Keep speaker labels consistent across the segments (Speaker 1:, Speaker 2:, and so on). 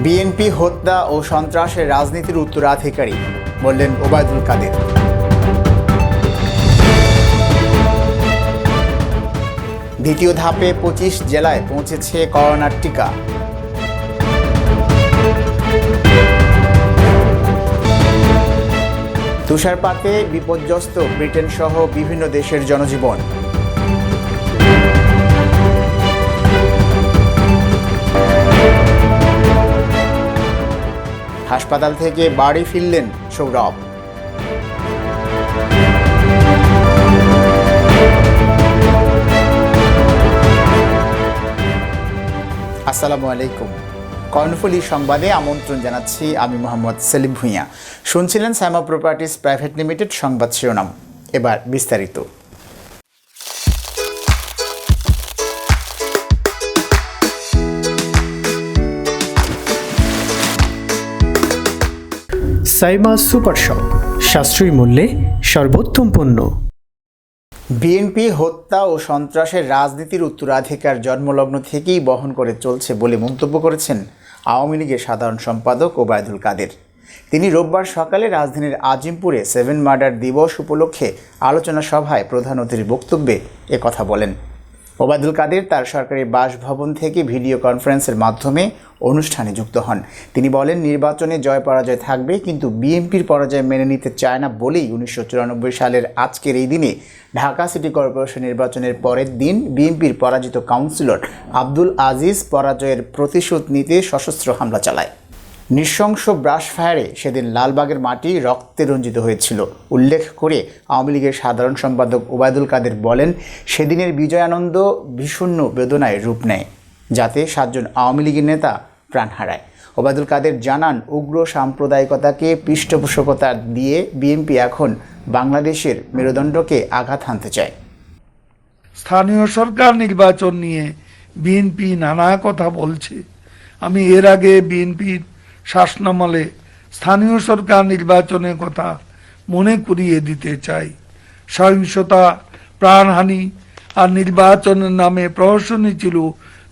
Speaker 1: BNP হত্যা ও সন্ত্রাসের রাজনীতির উত্তরাধিকারী বললেন ওবায়দুল কাদের। দ্বিতীয় ধাপে 25 জেলায় পৌঁছেছে করোনার টিকা। তুষারপাতে বিপর্যস্ত ব্রিটেন সহ বিভিন্ন দেশের জনজীবন। হাসপাতাল থেকে বাড়ি ফিরলেন সৌরভ। আসসালামু আলাইকুম। কর্ণফুলী সংবাদে আমন্ত্রণ জানাচ্ছি আমি মোহাম্মদ সেলিম ভুঁইয়া। শুনছিলেন সাইমা প্রপার্টিজ প্রাইভেট লিমিটেড সংবাদ শিরোনাম। এবার বিস্তারিত।
Speaker 2: সাইমা সুপার শপ, সাশ্রয়ী মূল্যে সর্বোত্তম পণ্য।
Speaker 1: বিএনপি হত্যা ও সন্ত্রাসের রাজনীতির উত্তরাধিকার জন্মলগ্ন থেকেই বহন করে চলছে বলে মন্তব্য করেছেন আওয়ামী লীগের সাধারণ সম্পাদক ওবায়দুল কাদের। তিনি রোববার সকালে রাজধানীর আজিমপুরে 7 মার্ডার দিবস উপলক্ষে আলোচনা সভায় প্রধান অতিথির বক্তব্যে একথা বলেন। ওবায়দুল কাদের তার সরকারি বাসভবন থেকে ভিডিও কনফারেন্সের মাধ্যমে অনুষ্ঠানে যুক্ত হন। তিনি বলেন, নির্বাচনে জয় পরাজয় থাকবে, কিন্তু বিএনপির পরাজয় মেনে নিতে চায় না বলেই 1994 সালের আজকের এই দিনে ঢাকা সিটি কর্পোরেশন নির্বাচনের পরের দিন বিএনপির পরাজিত কাউন্সিলর আব্দুল আজিজ পরাজয়ের প্রতিশোধ নিতে সশস্ত্র হামলা চালায়। নৃশংস ব্রাশ ফায়ারে সেদিন লালবাগের মাটি রক্তে রঞ্জিত হয়েছিল উল্লেখ করে আওয়ামী লীগের সাধারণ সম্পাদক ওবায়দুল কাদের বলেন, সেদিনের বিজয়ানন্দ ভীষণ বেদনায় রূপ নেয়, যাতে 7 জন আওয়ামী লীগের নেতা প্রাণ হারায়। ওবায়দুল কাদের জানান, উগ্র সাম্প্রদায়িকতাকে পৃষ্ঠপোষকতা দিয়ে বিএনপি এখন বাংলাদেশের মেরুদণ্ডকে আঘাত হানতে চায়।
Speaker 3: স্থানীয় সরকার নির্বাচন নিয়ে বিএনপি নানা কথা বলছে। আমি এর আগে বিএনপির শাসনামলে স্থানীয় সরকার নির্বাচনের কথা মনে করিয়ে দিতে চাই। সহিংসতা, প্রাণহানি আর নির্বাচনের নামে প্রহসনী ছিল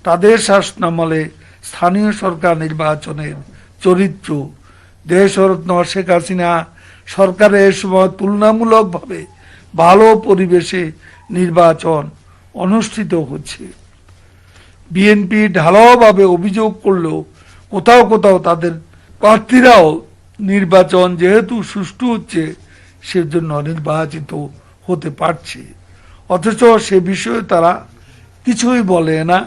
Speaker 3: তাদের শাসনামলে স্থানীয় সরকার নির্বাচনের চরিত্র। দেশরত্ন শেখ হাসিনা সরকারের সময় তুলনামূলকভাবে ভালো পরিবেশে নির্বাচন অনুষ্ঠিত হচ্ছে। বিএনপি ঢালাওভাবে অভিযোগ করলেও কোথাও কোথাও তাদের প্রার্থীরাও নির্বাচন যেহেতু সুষ্ঠু হচ্ছে সেজন্য নির্বাচিত হতে পারছে, অথচ সে বিষয়ে তারা কিছুই বলে না।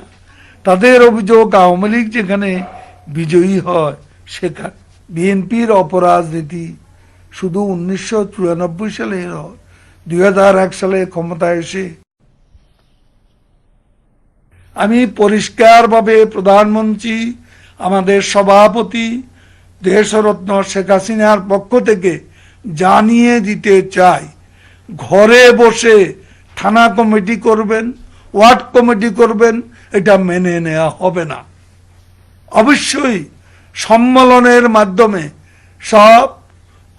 Speaker 3: তাদের অভিযোগ, আওয়ামী লীগ যেখানে বিজয়ী হয় সেখানে বিএনপির অপরাজনীতি শুধু 1994 সালে নয়, 2001 সালে ক্ষমতায় এসে আমি পরিষ্কারভাবে প্রধানমন্ত্রী, আমাদের সভাপতি, দেশরত্ন শেখ হাসিনার পক্ষ থেকে জানিয়ে দিতে চাই, ঘরে বসে থানা কমিটি করবেন, ওয়ার্ড কমিটি করবেন, এটা মেনে নেওয়া হবে না। অবশ্যই সম্মেলনের মাধ্যমে সব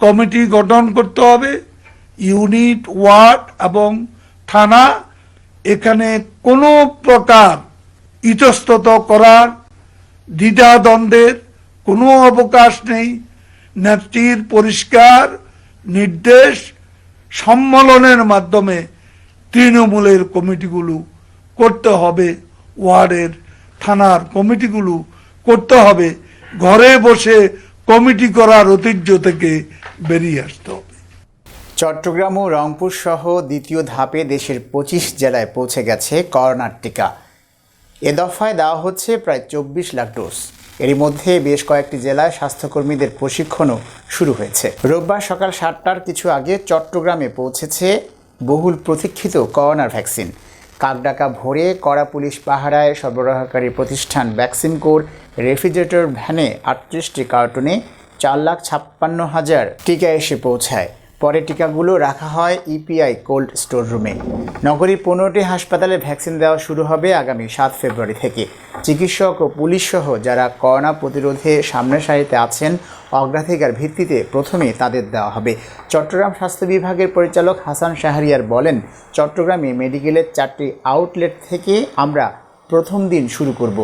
Speaker 3: কমিটি গঠন করতে হবে, ইউনিট, ওয়ার্ড এবং থানা। এখানে কোনো প্রকার ইতস্তত করার, দ্বিধাদ্বন্দ্বের কোনো অবকাশ নেই। নেত্রীর পরিষ্কার নির্দেশ, সম্মেলনের মাধ্যমে তৃণমূলের কমিটিগুলো করতে হবে, ওয়ার্ডের, থানার কমিটিগুলো করতে হবে। ঘরে বসে কমিটি করার ঐতিহ্য থেকে বেরিয়ে আসতে হবে।
Speaker 1: চট্টগ্রাম ও রংপুর সহ দ্বিতীয় ধাপে দেশের 25 জেলায় পৌঁছে গেছে করোনার টিকা। এ দফায় দেওয়া হচ্ছে প্রায় 24 লাখ ডোজ। এরই মধ্যে বেশ কয়েকটি জেলায় স্বাস্থ্যকর্মীদের প্রশিক্ষণও শুরু হয়েছে। রোববার সকাল 7টার কিছু আগে চট্টগ্রামে পৌঁছেছে বহুল প্রতীক্ষিত করোনার ভ্যাকসিন। কাকডাকা ভোরে কড়া পুলিশ পাহারায় সরবরাহকারী প্রতিষ্ঠান ভ্যাকসিনকোর রেফ্রিজারেটর ভ্যানে 38টি কার্টুনে 4,56,000 টিকা এসে পৌঁছায়। পরে টিকাগুলো রাখা হয় ইপিআই কোল্ড স্টোর রুমে। নগরীর 15টি হাসপাতালে ভ্যাকসিন দেওয়া শুরু হবে আগামী 7 ফেব্রুয়ারি থেকে। চিকিৎসক ও পুলিশ সহ যারা করোনা প্রতিরোধে সামনের সারিতে আছেন, অগ্রাধিকার ভিত্তিতে প্রথমে তাদের দেওয়া হবে। চট্টগ্রাম স্বাস্থ্য বিভাগের পরিচালক হাসান শাহরিয়ার বলেন, চট্টগ্রামে মেডিকেলের 4টি আউটলেট থেকে আমরা প্রথম দিন শুরু করব।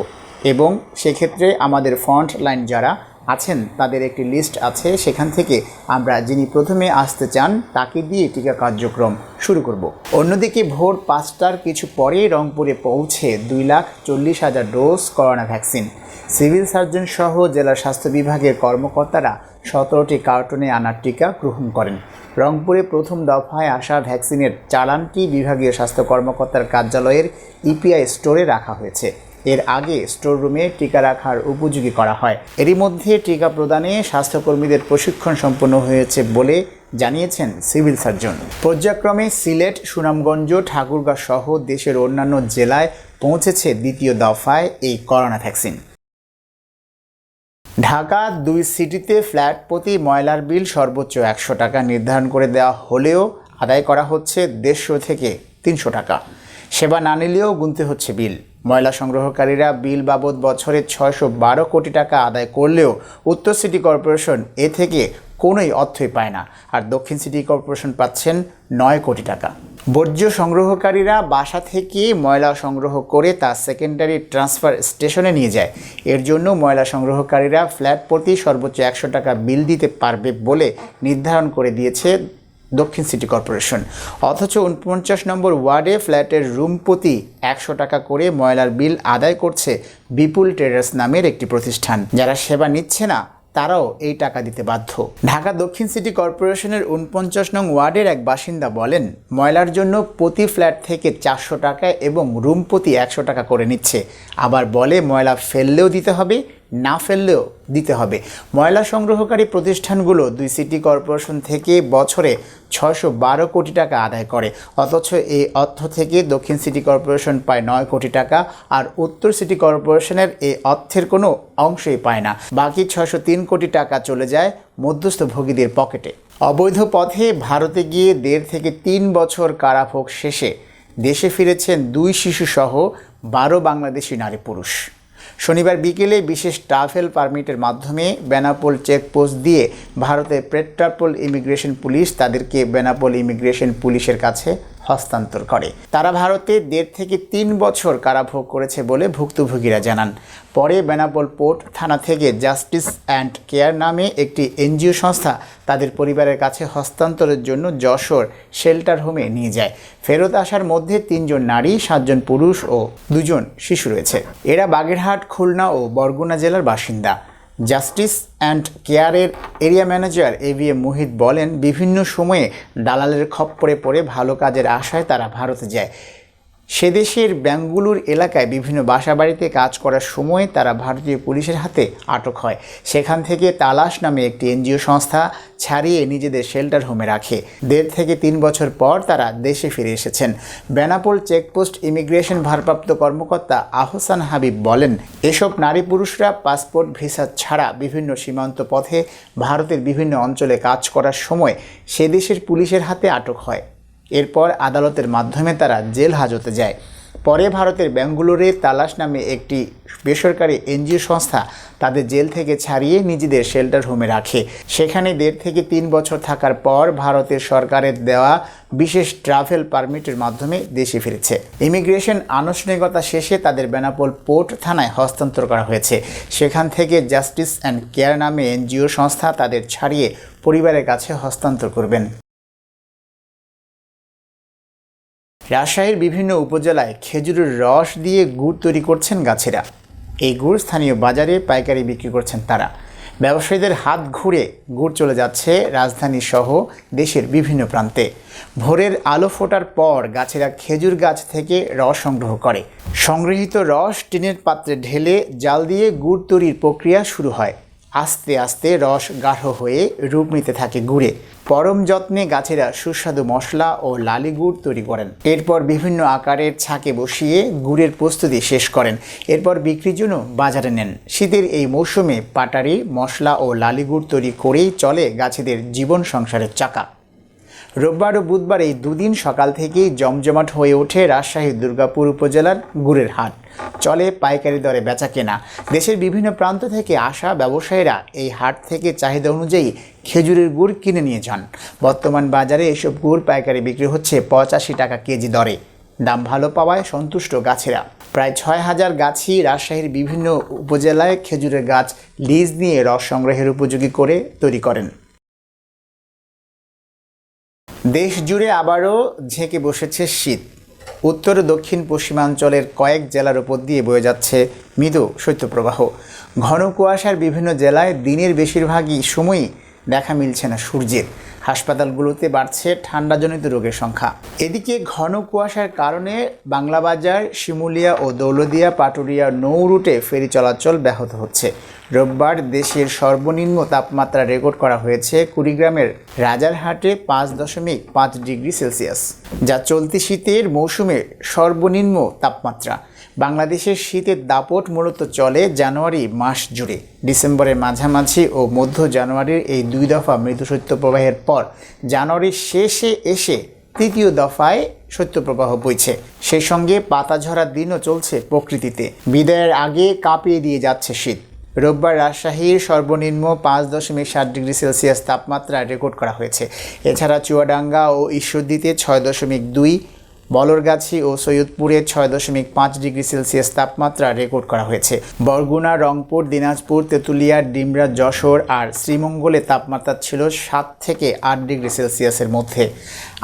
Speaker 1: এবং সেক্ষেত্রে আমাদের ফ্রন্ট লাইন যারা আছেন তাদের একটি লিস্ট আছে, সেখান থেকে আমরা যিনি প্রথমে আসতে চান তাকে দিয়ে টিকা কার্যক্রম শুরু করব। অন্যদিকে ভোর 5টার কিছু পরে রংপুরে পৌঁছে 2,40,000 dose corona vaccine. Civil surgeon সহ জেলা স্বাস্থ্য বিভাগের কর্মকর্তারা 17টি কার্টুনে আনা টিকা গ্রহণ করেন। রংপুরে প্রথম দফায় আসা ভ্যাকসিনের চালানটি বিভাগীয় স্বাস্থ্য কর্মকর্তার কার্যালয়ের ইপিআই স্টোরে রাখা হয়েছে। এর আগে স্টোর রুমে টিকা রাখার উপযোগী করা হয়। এরই মধ্যে টিকা প্রদানে স্বাস্থ্যকর্মীদের প্রশিক্ষণ সম্পন্ন হয়েছে বলে জানিয়েছেন সিভিল সার্জন। পর্যায়ক্রমে সিলেট, সুনামগঞ্জ, ঠাকুরগাঁও সহ দেশের অন্যান্য জেলায় পৌঁছেছে দ্বিতীয় দফায় এই করোনা ভ্যাকসিন। ঢাকা 2 সিটিতে ফ্ল্যাট প্রতি ময়লার বিল সর্বোচ্চ 100 টাকা নির্ধারণ করে দেওয়া হলেও আদায় করা হচ্ছে 150 থেকে 300 টাকা। সেবা না নিলেও গুনতে হচ্ছে বিল। ময়লা সংগ্রহকারীরা বিল বাবদ বছরে 612 কোটি টাকা আদায় করলেও উত্তর সিটি কর্পোরেশন এ থেকে কোনোই অর্থই পায় না, আর দক্ষিণ সিটি কর্পোরেশন পাচ্ছেন 9 কোটি টাকা। বর্জ্য সংগ্রহকারীরা বাসা থেকে ময়লা সংগ্রহ করে তা সেকেন্ডারি ট্রান্সফার স্টেশনে নিয়ে যায়। এর জন্য ময়লা সংগ্রহকারীরা ফ্ল্যাট প্রতি সর্বোচ্চ 100 টাকা বিল দিতে পারবে বলে নির্ধারণ করে দিয়েছে দক্ষিণ সিটি কর্পোরেশন। অথচ 49 নম্বর ওয়ার্ডে ফ্ল্যাটের রুম প্রতি 100 টাকা করে ময়লার বিল আদায় করছে বিপুল ট্রেডার্স নামের একটি প্রতিষ্ঠান। যারা সেবা নিচ্ছে না তারাও এই টাকা দিতে বাধ্য। ঢাকা দক্ষিণ সিটি কর্পোরেশনের 49 নং ওয়ার্ডের এক বাসিন্দা বলেন, ময়লার জন্য প্রতি ফ্ল্যাট থেকে 400 টাকা এবং রুম প্রতি 100 টাকা করে নিচ্ছে। আবার বলে ময়লা ফেললেও দিতে হবে, না ফেললেও দিতে হবে। ময়লা সংগ্রহকারী প্রতিষ্ঠানগুলো 2 সিটি কর্পোরেশন থেকে বছরে 612 কোটি টাকা আদায় করে। অথচ এই অর্থ থেকে দক্ষিণ সিটি কর্পোরেশন পায় 9 কোটি টাকা, আর উত্তর সিটি কর্পোরেশনের এই অর্থের কোনো অংশই পায় না। বাকি 603 কোটি টাকা চলে যায় মধ্যস্থভোগীদের পকেটে। অবৈধ পথে ভারতে গিয়ে 1.5 থেকে 3 বছর কারাভোগ শেষে দেশে ফিরেছেন 2 শিশুসহ 12 বাংলাদেশি নারী পুরুষ। শনিবার বিকেলে বিশেষ ট্রাভেল পারমিটের মাধ্যমে বেনাপোল চেকপোস্ট দিয়ে ভারতের পেট্রাপোল ইমিগ্রেশন পুলিশ তাদেরকে বেনাপোল ইমিগ্রেশন পুলিশের কাছে হস্তান্তর করে। তারা ভারতে 1.5 থেকে 3 বছর কারাভোগ করেছে বলে ভুক্তভোগীরা জানান। পরে বেনাপোল পোর্ট থানা থেকে জাস্টিস অ্যান্ড কেয়ার নামে একটি এনজিও সংস্থা তাদের পরিবারের কাছে হস্তান্তরের জন্য যশোর শেল্টার হোমে নিয়ে যায়। ফেরত আসার মধ্যে 3 জন নারী, 7 জন পুরুষ ও 2 জন শিশু রয়েছে। এরা বাগেরহাট, খুলনা ও বরগুনা জেলার বাসিন্দা। জাস্টিস অ্যান্ড কেয়ারের এরিয়া ম্যানেজার AVM মুহিত বলেন, বিভিন্ন সময়ে দালালের খপ্পরে পড়ে ভালো কাজের আশায় তারা ভারতে যায়। সে দেশের বেঙ্গুলুর এলাকায় বিভিন্ন বাসাবাড়িতে কাজ করার সময় তারা ভারতীয় পুলিশের হাতে আটক হয়। সেখান থেকে তালাশ নামে একটি এনজিও সংস্থা ছাড়িয়ে নিজেদের শেল্টার হোমে রাখে। 1.5 থেকে 3 বছর পর তারা দেশে ফিরে এসেছেন। বেনাপোল চেকপোস্ট ইমিগ্রেশন ভারপ্রাপ্ত কর্মকর্তা আহসান হাবিব বলেন, এসব নারী পুরুষরা পাসপোর্ট, ভিসা ছাড়া বিভিন্ন সীমান্ত পথে ভারতের বিভিন্ন অঞ্চলে কাজ করার সময় সে দেশের পুলিশের হাতে আটক হয়। এরপর আদালতের মাধ্যমে তারা জেল হাজতে যায়। পরে ভারতের বেঙ্গুলুরে তালাশ নামে একটি বেসরকারি এনজিও সংস্থা তাদের জেল থেকে ছাড়িয়ে নিজেদের শেল্টার হোমে রাখে। সেখানে 1.5 থেকে 3 বছর থাকার পর ভারতের সরকারের দেওয়া বিশেষ ট্রাভেল পারমিটের মাধ্যমে দেশে ফিরেছে। ইমিগ্রেশন আনুষ্ঠানিকতা শেষে তাদের বেনাপোল পোর্ট থানায় হস্তান্তর করা হয়েছে। সেখান থেকে জাস্টিস অ্যান্ড কেয়ার নামে এনজিও সংস্থা তাদের ছাড়িয়ে পরিবারের কাছে হস্তান্তর করবেন। রাজশাহীর বিভিন্ন উপজেলায় খেজুরের রস দিয়ে গুড় তৈরি করছেন গাছেরা। এই গুড় স্থানীয় বাজারে পাইকারি বিক্রি করছেন তারা। ব্যবসায়ীদের হাত ঘুরে গুড় চলে যাচ্ছে রাজধানী সহ দেশের বিভিন্ন প্রান্তে। ভোরের আলো ফোটার পর গাছেরা খেজুর গাছ থেকে রস সংগ্রহ করে। সংগৃহীত রস টিনের পাত্রে ঢেলে জাল দিয়ে গুড় তৈরির প্রক্রিয়া শুরু হয়। আস্তে আস্তে রস গাঢ় হয়ে রূপ নিতে থাকে গুড়ে। পরম যত্নে গাছেরা সুস্বাদু মশলা ও লালি গুড় তৈরি করেন। এরপর বিভিন্ন আকারের ছাকে বসিয়ে গুড়ের প্রস্তুতি শেষ করেন। এরপর বিক্রির জন্য বাজারে নেন। শীতের এই মৌসুমে পাটারি, মশলা ও লালি গুড় তৈরি করেই চলে গাছেদের জীবন সংসারের চাকা। রোববার ও বুধবার এই 2 দিন সকাল থেকেই জমজমাট হয়ে ওঠে রাজশাহীর দুর্গাপুর উপজেলার গুড়ের হাট। চলে পাইকারি দরে বেচা কেনা। দেশের বিভিন্ন প্রান্ত থেকে আসা ব্যবসায়ীরা এই হাট থেকে চাহিদা অনুযায়ী খেজুরের গুড় কিনে নিয়ে যান। বর্তমান বাজারে এসব গুড় পাইকারি বিক্রি হচ্ছে 85 টাকা কেজি দরে। দাম ভালো পাওয়ায় সন্তুষ্ট গাছেরা। প্রায় ৬,০০০ গাছই রাজশাহীর বিভিন্ন উপজেলায় খেজুরের গাছ লিজ নিয়ে রস সংগ্রহের উপযোগী করে তৈরি করেন। দেশ জুড়ে আবারও ঝেঁকে বসেছে শীত। উত্তর ও দক্ষিণ পশ্চিমাঞ্চলের কয়েক জেলার উপর দিয়ে বয়ে যাচ্ছে মৃদু শৈত্যপ্রবাহ। ঘন কুয়াশার বিভিন্ন জেলায় দিনের বেশিরভাগই সময়ই দেখা মিলছে না সূর্যের। হাসপাতালগুলোতে বাড়ছে ঠান্ডাজনিত রোগের সংখ্যা। এদিকে ঘন কুয়াশার কারণে বাংলাবাজার, শিমুলিয়া ও দৌলদিয়া পাটুরিয়া নৌ রুটে ফেরি চলাচল ব্যাহত হচ্ছে। রোববার দেশের সর্বনিম্ন তাপমাত্রা রেকর্ড করা হয়েছে কুড়িগ্রামের রাজারহাটে 5.5 ডিগ্রি সেলসিয়াস, যা চলতি শীতের মৌসুমে সর্বনিম্ন তাপমাত্রা। বাংলাদেশের শীতের দাপট মূলত চলে জানুয়ারি মাস জুড়ে। ডিসেম্বরের মাঝামাঝি ও মধ্য জানুয়ারির এই 2 দফা মৃদু শৈত্যপ্রবাহের পর জানুয়ারির শেষে এসে তৃতীয় দফায় শৈত্যপ্রবাহ বইছে। সেই সঙ্গে পাতা ঝরার দিনও চলছে প্রকৃতিতে। বিদায়ের আগে কাঁপিয়ে দিয়ে যাচ্ছে শীত। রোববার রাজশাহীর সর্বনিম্ন 5.7 ডিগ্রি সেলসিয়াস তাপমাত্রা রেকর্ড করা হয়েছে। এছাড়া চুয়াডাঙ্গা ও ঈশ্বরদীতে 6.2, বলরগাছি ও সৈয়দপুরে 6.5 ডিগ্রি সেলসিয়াস তাপমাত্রা রেকর্ড করা হয়েছে। বরগুনা, রংপুর, দিনাজপুর, তেঁতুলিয়া, ডিমরা, যশোর আর শ্রীমঙ্গলে তাপমাত্রা ছিল 7 থেকে 8 ডিগ্রি সেলসিয়াসের মধ্যে।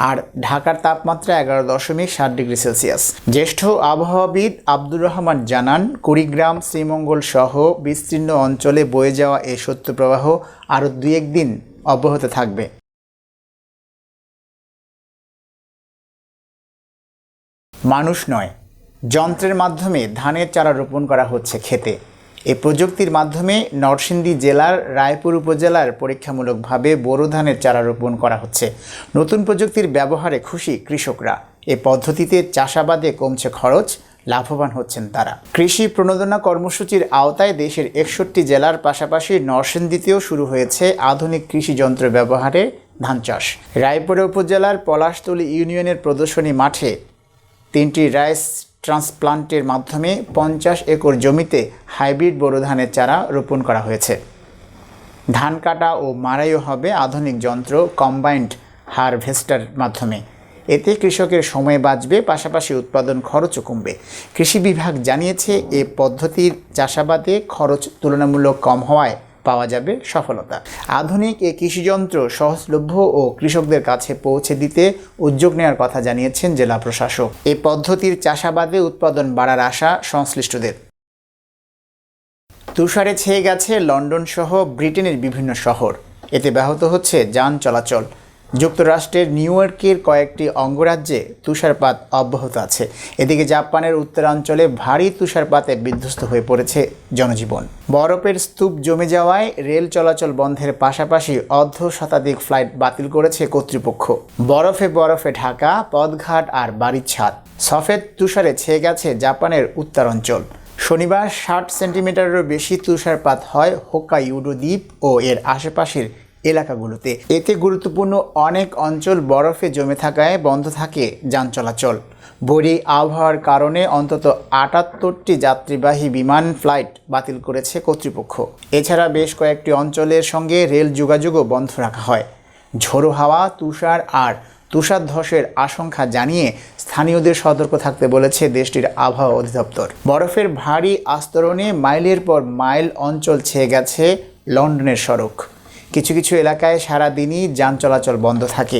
Speaker 1: আর ঢাকার তাপমাত্রা 11.7 ডিগ্রি সেলসিয়াস। জ্যেষ্ঠ আবহাওয়াবিদ আব্দুর রহমান জানান, কুড়িগ্রাম, শ্রীমঙ্গল সহ বিস্তীর্ণ অঞ্চলে বয়ে যাওয়া এই শৈত্যপ্রবাহ আরও 2-1 দিন অব্যাহত থাকবে। মানুষ নয়, যন্ত্রের মাধ্যমে ধানের চারা রোপণ করা হচ্ছে ক্ষেতে। এই প্রযুক্তির মাধ্যমে নরসিংদী জেলার রায়পুর উপজেলার পরীক্ষামূলকভাবে বোরো ধানের চারা রোপণ করা হচ্ছে। নতুন প্রযুক্তির ব্যবহারে খুশি কৃষকরা। এ পদ্ধতিতে চাষাবাদে কমছে খরচ, লাভবান হচ্ছেন তারা। কৃষি প্রণোদনা কর্মসূচির আওতায় দেশের 61 জেলার পাশাপাশি নরসিংদীতেও শুরু হয়েছে আধুনিক কৃষি যন্ত্র ব্যবহারে ধান চাষ। রায়পুর উপজেলার পলাশতলী ইউনিয়নের প্রদর্শনী মাঠে 3টি রাইস ট্রান্সপ্লান্টের মাধ্যমে 50 একর জমিতে হাইব্রিড বোরো ধানের চারা রোপণ করা হয়েছে। ধান কাটা ও মাড়াইও হবে আধুনিক যন্ত্র কম্বাইন্ড হারভেস্টার মাধ্যমে। এতে কৃষকের সময় বাঁচবে, পাশাপাশি উৎপাদন খরচও কমবে। কৃষি বিভাগ জানিয়েছে, এ পদ্ধতির চাষাবাদে খরচ তুলনামূলক কম হওয়ায় পাওয়া যাবে সফলতা। আধুনিক এই কৃষিযন্ত্র সহজলভ্য ও কৃষকদের কাছে পৌঁছে দিতে উদ্যোগ নেওয়ার কথা জানিয়েছেন জেলা প্রশাসক। এই পদ্ধতির চাষাবাদে উৎপাদন বাড়ার আশা সংশ্লিষ্টদের। তুষারে ছেয়ে গেছে লন্ডন সহ ব্রিটেনের বিভিন্ন শহর। এতে ব্যাহত হচ্ছে যান চলাচল। যুক্তরাষ্ট্রের নিউ ইয়র্কের কয়েকটি অঙ্গরাজ্যে তুষারপাত অব্যাহত আছে। এদিকে জাপানের উত্তরাঞ্চলে ভারী তুষারপাতে বিধ্বস্ত হয়ে পড়েছে জনজীবন। বরফের স্তূপ জমে যাওয়ায় রেল চলাচল বন্ধের পাশাপাশি অর্ধশতাধিক ফ্লাইট বাতিল করেছে কর্তৃপক্ষ। বরফে ঢাকা পথঘাট আর বাড়ির ছাদ। সফেদ তুষারে ছেয়ে গেছে জাপানের উত্তরাঞ্চল। শনিবার 60 সেন্টিমিটারেরও বেশি তুষারপাত হয় হোক্কাইডো দ্বীপ ও এর আশেপাশের এলাকাগুলোতে। এতে গুরুত্বপূর্ণ অনেক অঞ্চল বরফে জমে থাকায় বন্ধ থাকে যান চলাচল। বৈরী আবহাওয়ার কারণে অন্তত 78টি যাত্রীবাহী বিমান ফ্লাইট বাতিল করেছে কর্তৃপক্ষ। এছাড়া বেশ কয়েকটি অঞ্চলের সঙ্গে রেল যোগাযোগও বন্ধ রাখা হয়। ঝোড়ো হাওয়া, তুষার আর তুষারধসের আশঙ্কা জানিয়ে স্থানীয়দের সতর্ক থাকতে বলেছে দেশটির আবহাওয়া অধিদপ্তর। বরফের ভারী আস্তরণে মাইলের পর মাইল অঞ্চল ছেয়ে গেছে লন্ডনের সড়ক। কিছু কিছু এলাকায় সারাদিনই যান চলাচল বন্ধ থাকে।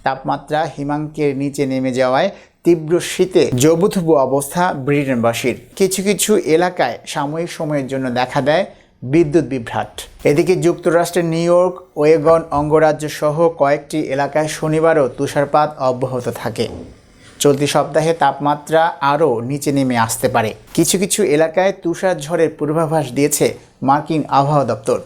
Speaker 1: তাপমাত্রা হিমাঙ্কের নিচে নেমে যাওয়ায় তীব্র শীতে জবুথবু অবস্থা ব্রিটেনবাসীর। কিছু কিছু এলাকায় সাময়িক সময়ের জন্য দেখা দেয় বিদ্যুৎ বিভ্রাট। এদিকে যুক্তরাষ্ট্রের নিউ ইয়র্ক, ওয়েগন অঙ্গরাজ্য সহ কয়েকটি এলাকায় শনিবারও তুষারপাত অব্যাহত থাকে। চলতি সপ্তাহে তাপমাত্রা আরও নিচে নেমে আসতে পারে। কিছু কিছু এলাকায় তুষার ঝড়ের পূর্বাভাস দিয়েছে মার্কিন আবহাওয়া দপ্তর।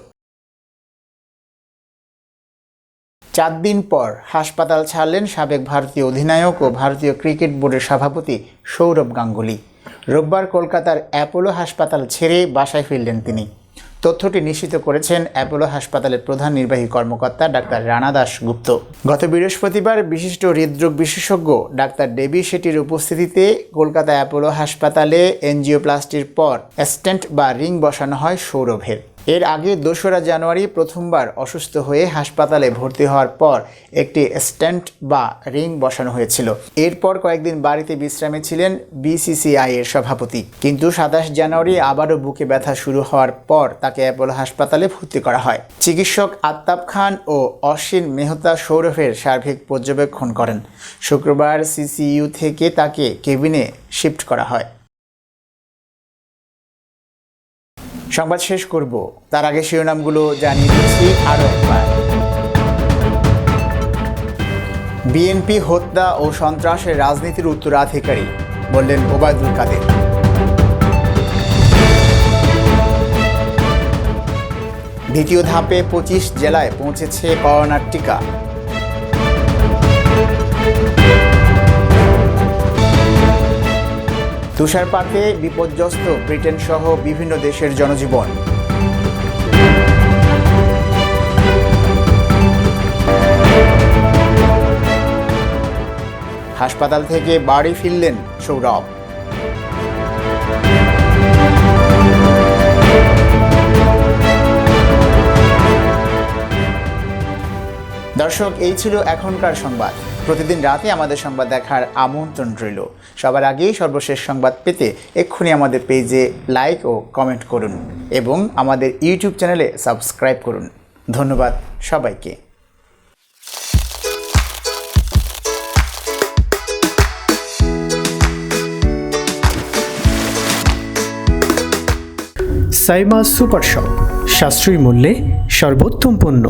Speaker 1: 4 দিন পর হাসপাতাল ছাড়লেন সাবেক ভারতীয় অধিনায়ক ও ভারতীয় ক্রিকেট বোর্ডের সভাপতি সৌরভ গাঙ্গুলি। রোববার কলকাতার অ্যাপোলো হাসপাতাল ছেড়ে বাসায় ফিরলেন তিনি। তথ্যটি নিশ্চিত করেছেন অ্যাপোলো হাসপাতালের প্রধান নির্বাহী কর্মকর্তা ডাক্তার রানা দাস গুপ্ত। গত বৃহস্পতিবার বিশিষ্ট হৃদরোগ বিশেষজ্ঞ ডাক্তার দেবী শেঠির উপস্থিতিতে কলকাতা অ্যাপোলো হাসপাতালে এনজিওপ্লাস্টির পর স্টেন্ট বা রিং বসানো হয় সৌরভের। এর আগে 2রা জানুয়ারি প্রথমবার অসুস্থ হয়ে হাসপাতালে ভর্তি হওয়ার পর একটি স্ট্যান্ট বা রিং বসানো হয়েছিল। এরপর কয়েকদিন বাড়িতে বিশ্রামে ছিলেন বিসিসিআই এর সভাপতি। কিন্তু 27 জানুয়ারি আবারও বুকে ব্যথা শুরু হওয়ার পর তাকে অ্যাপোলো হাসপাতালে ভর্তি করা হয়। চিকিৎসক আত্তাব খান ও অশ্বিন মেহতা সৌরভের সার্বিক পর্যবেক্ষণ করেন। শুক্রবার সিসিইউ থেকে তাকে কেবিনে শিফট করা হয়। সংবাদ শেষ করব তার আগে শিরোনামগুলো জানিয়ে দিচ্ছি আরও একবার। বিএনপি হত্যা ও সন্ত্রাসের রাজনীতির উত্তরাধিকারী বললেন ওবায়দুল কাদের। দ্বিতীয় ধাপে 25 জেলায় পৌঁছেছে করোনার টিকা। তুষারপাতে বিপর্যস্ত ব্রিটেন সহ বিভিন্ন দেশের জনজীবন। হাসপাতাল থেকে বাড়ি ফিরলেন সৌরভ। দর্শক, এই ছিল এখনকার সংবাদ। প্রতিদিন রাতে আমাদের সংবাদ দেখার আমন্ত্রণ রইল। সবার আগেই সর্বশেষ সংবাদ পেতে এক্ষুনি আমাদের পেজে লাইক ও কমেন্ট করুন এবং আমাদের ইউটিউব চ্যানেলে সাবস্ক্রাইব করুন। ধন্যবাদ সবাইকে।
Speaker 2: সাইমা সুপার শপ, সাশ্রয়ী মূল্যে সর্বোত্তম পণ্য।